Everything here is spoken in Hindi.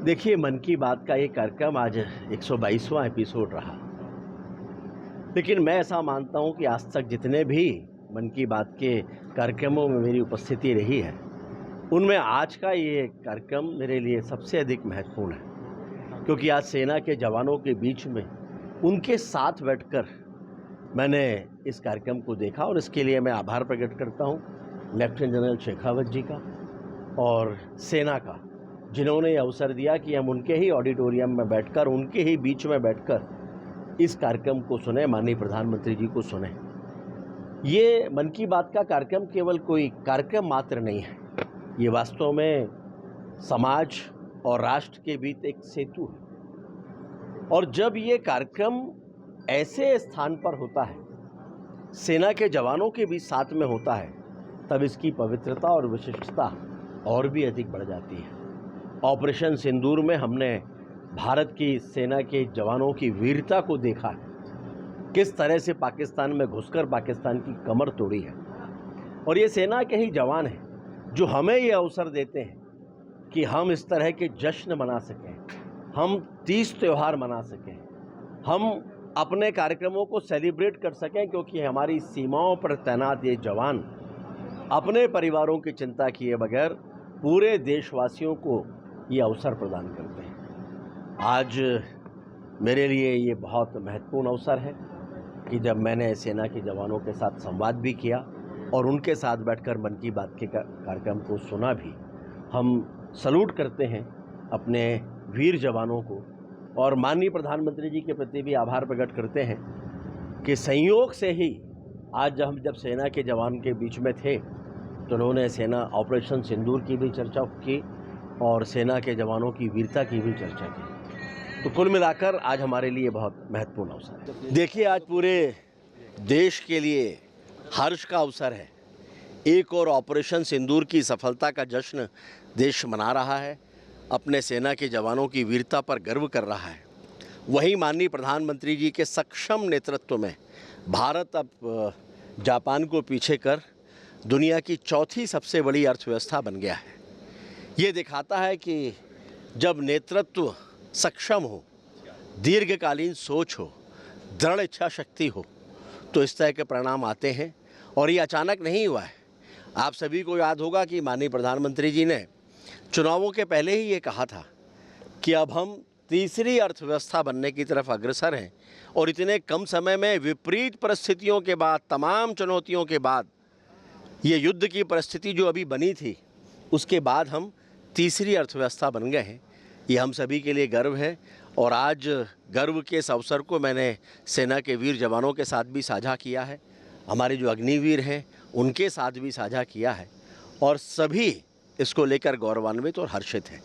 देखिए, मन की बात का ये कार्यक्रम आज 122वां एपिसोड रहा। लेकिन मैं ऐसा मानता हूँ कि आज तक जितने भी मन की बात के कार्यक्रमों में मेरी उपस्थिति रही है, उनमें आज का ये कार्यक्रम मेरे लिए सबसे अधिक महत्वपूर्ण है। क्योंकि आज सेना के जवानों के बीच में उनके साथ बैठकर मैंने इस कार्यक्रम को देखा और इसके लिए मैं आभार प्रकट करता हूँ लेफ्टिनेंट जनरल शेखावत जी का और सेना का, जिन्होंने अवसर दिया कि हम उनके ही ऑडिटोरियम में बैठकर, उनके ही बीच में बैठकर इस कार्यक्रम को सुने, माननीय प्रधानमंत्री जी को सुने। ये मन की बात का कार्यक्रम केवल कोई कार्यक्रम मात्र नहीं है, ये वास्तव में समाज और राष्ट्र के बीच एक सेतु है। और जब ये कार्यक्रम ऐसे स्थान पर होता है, सेना के जवानों के बीच साथ में होता है, तब इसकी पवित्रता और विशिष्टता और भी अधिक बढ़ जाती है। ऑपरेशन सिंदूर में हमने भारत की सेना के जवानों की वीरता को देखा है, किस तरह से पाकिस्तान में घुसकर पाकिस्तान की कमर तोड़ी है। और ये सेना के ही जवान हैं जो हमें ये अवसर देते हैं कि हम इस तरह के जश्न मना सकें, हम तीज त्यौहार मना सकें, हम अपने कार्यक्रमों को सेलिब्रेट कर सकें, क्योंकि हमारी सीमाओं पर तैनात ये जवान अपने परिवारों की चिंता किए बगैर पूरे देशवासियों को ये अवसर प्रदान करते हैं। आज मेरे लिए ये बहुत महत्वपूर्ण अवसर है कि जब मैंने सेना के जवानों के साथ संवाद भी किया और उनके साथ बैठकर मन की बात के कार्यक्रम को सुना भी। हम सलूट करते हैं अपने वीर जवानों को और माननीय प्रधानमंत्री जी के प्रति भी आभार प्रकट करते हैं कि संयोग से ही आज जब सेना के जवान के बीच में थे तो उन्होंने सेना ऑपरेशन सिंदूर की भी चर्चा की और सेना के जवानों की वीरता की भी चर्चा की। तो कुल मिलाकर आज हमारे लिए बहुत महत्वपूर्ण अवसर है। देखिए, आज पूरे देश के लिए हर्ष का अवसर है। एक और ऑपरेशन सिंदूर की सफलता का जश्न देश मना रहा है, अपने सेना के जवानों की वीरता पर गर्व कर रहा है। वहीं माननीय प्रधानमंत्री जी के सक्षम नेतृत्व में भारत अब जापान को पीछे कर दुनिया की चौथी सबसे बड़ी अर्थव्यवस्था बन गया है। ये दिखाता है कि जब नेतृत्व सक्षम हो, दीर्घकालीन सोच हो, दृढ़ इच्छा शक्ति हो, तो इस तरह के परिणाम आते हैं। और ये अचानक नहीं हुआ है। आप सभी को याद होगा कि माननीय प्रधानमंत्री जी ने चुनावों के पहले ही ये कहा था कि अब हम तीसरी अर्थव्यवस्था बनने की तरफ अग्रसर हैं और इतने कम समय में विपरीत परिस्थितियों के बाद, तमाम चुनौतियों के बाद, ये युद्ध की परिस्थिति जो अभी बनी थी, उसके बाद हम तीसरी अर्थव्यवस्था बन गए हैं। ये हम सभी के लिए गर्व है। और आज गर्व के इस अवसर को मैंने सेना के वीर जवानों के साथ भी साझा किया है, हमारे जो अग्निवीर हैं उनके साथ भी साझा किया है और सभी इसको लेकर गौरवान्वित और हर्षित हैं।